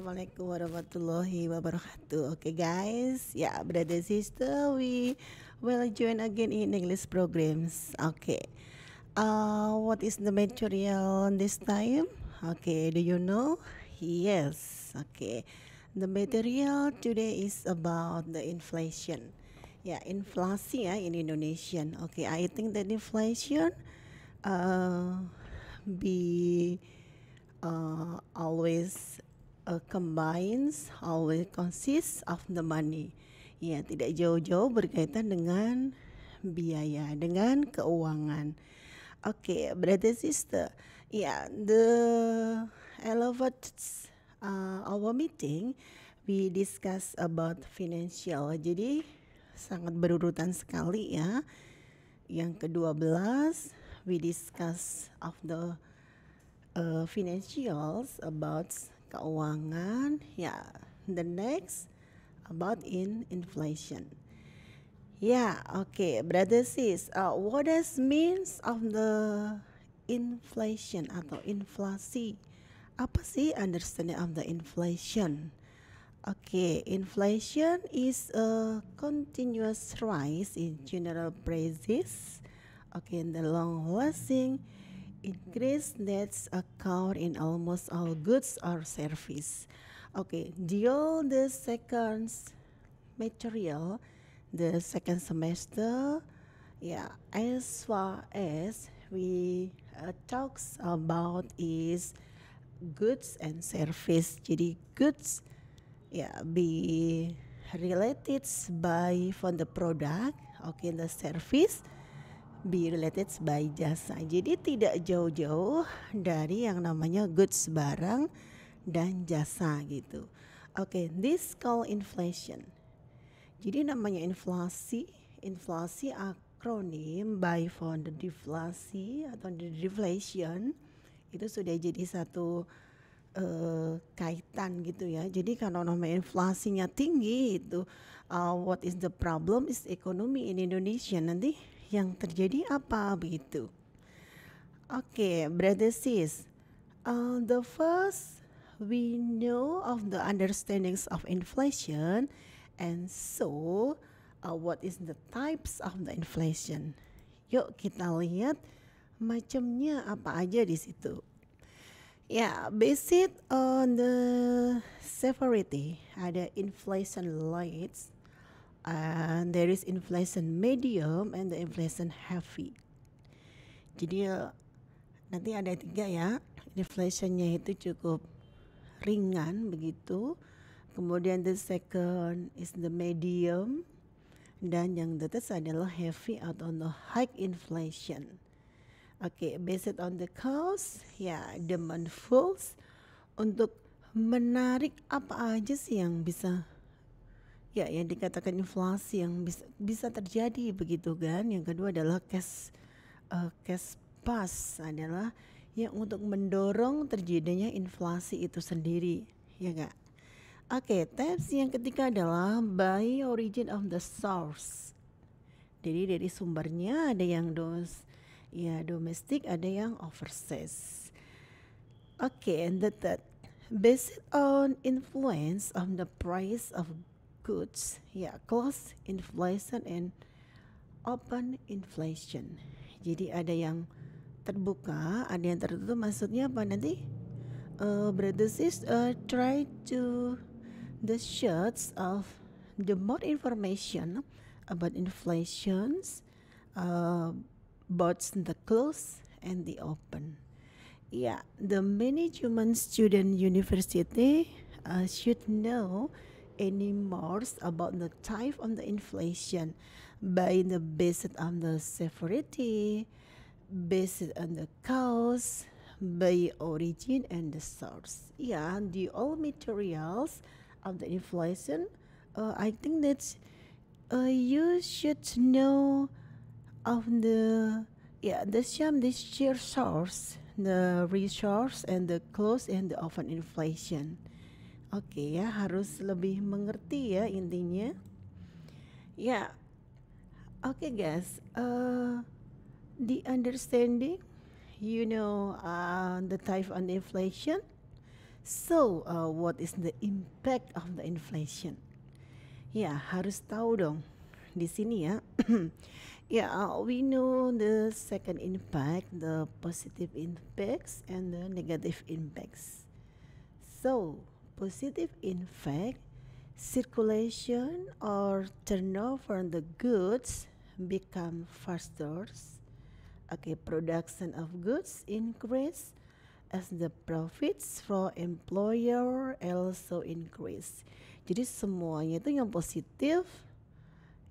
Assalamualaikum warahmatullahi wabarakatuh. Okay, guys. Yeah, brother sister, we will join again in English programs. Okay. What is the material this time? Okay, do you know? Yes. Okay. The material today is about the inflation. Yeah, inflasi ya in Indonesian. Okay, I think that inflation uh, be always always consists of the money. Ya, tidak jauh-jauh berkaitan dengan biaya, dengan keuangan. Okay, brother sister. Yeah, the elevates our meeting we discuss about financial. Jadi sangat berurutan sekali ya. Yang ke-12 we discuss of the financials about keuangan. Yeah, the next about inflation. Yeah, okay, brother sis. What does means of the inflation atau inflasi? Apa sih understanding of the inflation? Okay, inflation is a continuous rise in general prices. Okay, in the long-lasting increase that's occur in almost all goods or service. Okay, during the second material, the second semester, yeah, as far as we talks about is goods and service. Jadi goods yeah be related by from the product, okay, the service be related by jasa. Jadi tidak jauh-jauh dari yang namanya goods barang dan jasa gitu. Okay, this called inflation. Jadi namanya inflasi, inflasi akronim by from the deflasi atau the deflation itu sudah jadi satu kaitan gitu ya. Jadi kalau namanya inflasinya tinggi itu what is the problem is ekonomi in Indonesia, nanti yang terjadi apa begitu. Okay, brother sis, the first we know of the understandings of inflation, and so what is the types of the inflation. Yuk kita lihat macamnya apa aja di situ. Yeah, based on the severity, ada inflation light, and there is inflation medium and the inflation heavy. Jadi nanti ada 3 ya, inflationnya itu cukup ringan begitu. Kemudian the second is the medium, dan yang the third adalah heavy atau the high inflation. Okay, based on the cause, ya demand pulls untuk menarik apa aja sih yang bisa, ya yang dikatakan inflasi yang bisa terjadi begitu kan. Yang kedua adalah cash pass adalah yang untuk mendorong terjadinya inflasi itu sendiri, ya enggak? Okay, types yang ketiga adalah by origin of the source. Jadi dari sumbernya ada yang domestik, ada yang overseas. Okay, and the third, based on influence of the price of goods, close inflation and open inflation. Jadi ada yang terbuka, ada yang tertutup. Maksudnya apa nanti? Brother sis, try to the shots of the more information about inflations, both the close and the open. Yeah, the management student university should know any more about the type of the inflation by the based on the severity, based on the cause, by origin and the source. Yeah, the all materials of the inflation, I think that you should know of the sheer source, the resource and the close and the open inflation. Oke ya, harus lebih mengerti ya intinya. Ya, oke guys, the understanding, the type of inflation. So, what is the impact of the inflation? Ya, harus tahu dong. Di sini ya. Yeah, we know the second impact, the positive impacts and the negative impacts. So, positive impact, circulation or turnover on the goods become faster. Okay, production of goods increase as the profits for employer also increase. Jadi semuanya itu yang positif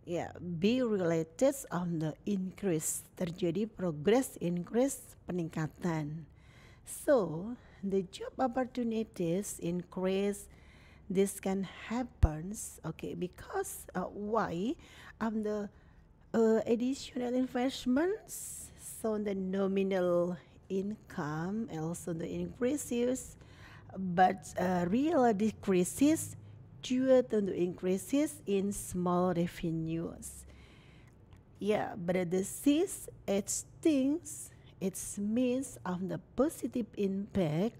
ya be related on the increase, terjadi progress increase, peningkatan. So the job opportunities increase. This can happens okay because why the additional investments, so the nominal income also the increases, but real decreases due to the increases in small revenues. Yeah, but this it things it means of the positive impact,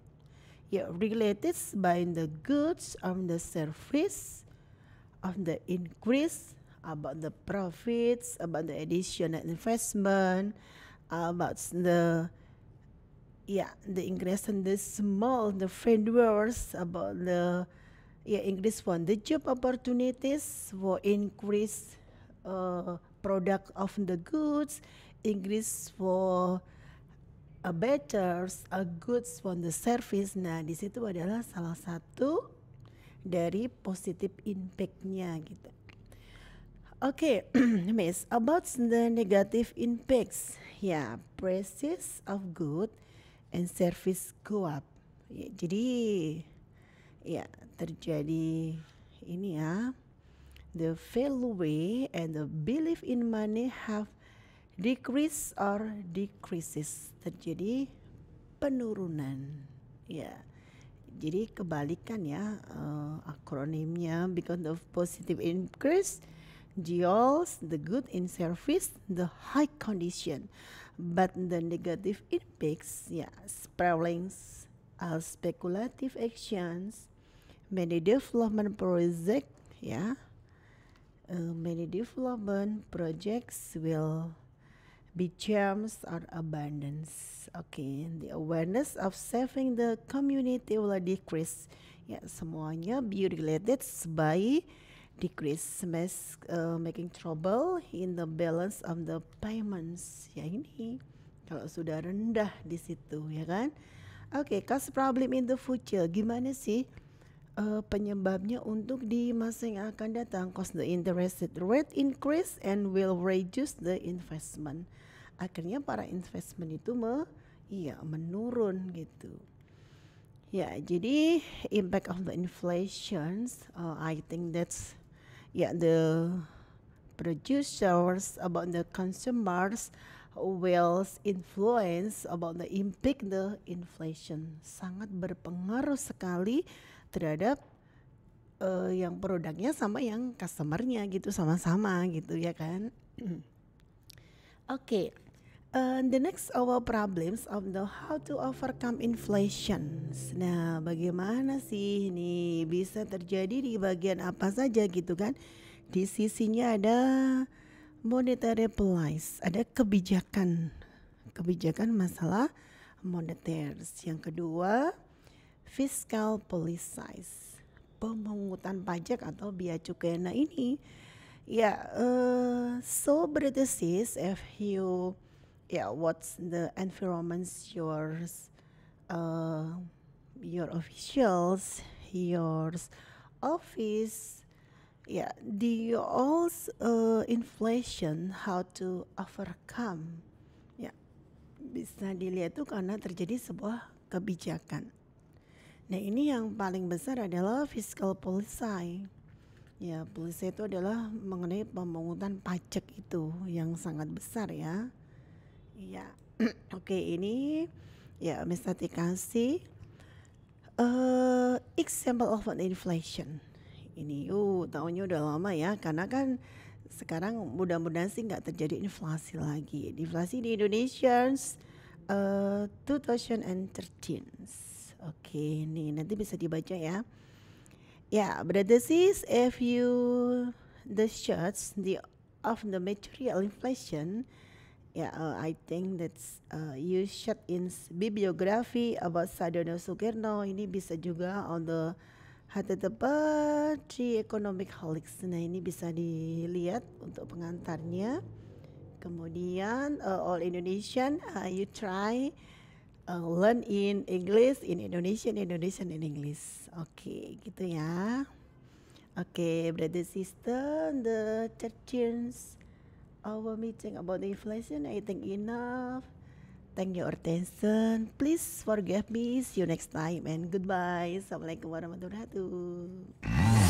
yeah, related by the goods of the service of the increase about the profits, about the additional investment, about the increase in the small the vendors, about the increase one the job opportunities for increase product of the goods, increase for a better goods for the service. Nah, di situ adalah salah satu dari positive impact-nya gitu. Okay, Miss, about the negative impacts. Ya, prices of good and service go up. Ya, jadi ya terjadi ini ya. The value and the belief in money have decrease or decreases, terjadi penurunan ya. Jadi kebalikan ya akronimnya, because of positive increase deals the good in service the high condition, but the negative impacts ya sprawling speculative actions, many development project ya. Many development projects will be charms or abundance. Okay, the awareness of saving the community will decrease. Ya, semuanya be related by decrease, making trouble in the balance of the payments. Ya ini kalau sudah rendah di situ ya kan. Okay, cost problem in the future. Gimana sih penyebabnya untuk di masa yang akan datang? Cost the interest rate increase and will reduce the investment. Akhirnya para investment itu menurun gitu. Ya, jadi impact of the inflations, I think that's the producers about the consumers will influence about the impact the inflation, sangat berpengaruh sekali terhadap yang produknya sama yang customernya gitu, sama-sama gitu ya kan. Okay, the next our problems of the how to overcome inflation. Nah, bagaimana sih ini bisa terjadi di bagian apa saja gitu kan? Di sisinya ada monetary policy, ada kebijakan masalah moneter. Yang kedua, fiscal policy, pemungutan pajak atau bea cukai. Nah ini so British is if you what's the environments your officials, your office, the also inflation how to overcome. Bisa dilihat tuh karena terjadi sebuah kebijakan. Nah ini yang paling besar adalah fiscal policy. Ya, policy itu adalah mengenai pemungutan pajak itu yang sangat besar ya. Iya. Oke, ini Miss Tati kasih example of an inflation. Ini tahunnya udah lama ya, karena kan sekarang mudah-mudahan sih nggak terjadi inflasi lagi. Inflasi di Indonesia 2013. Oke, nih nanti bisa dibaca ya. Yeah, brother sis, if you the charts the of the material inflation, yeah, I think that's you shot in bibliography about Sadono Sukarno. Ini bisa juga on the Hattetepa Tree Economic Holics. Nah ini bisa dilihat untuk pengantarnya. Kemudian all Indonesian, you try learn in English, in Indonesian, Indonesian in English. Oke, gitu ya. Oke, brother sister, the 13th our meeting about the inflation, I think enough. Thank your attention. Please forgive me. See you next time and goodbye. Assalamualaikum warahmatullahi wabarakatuh.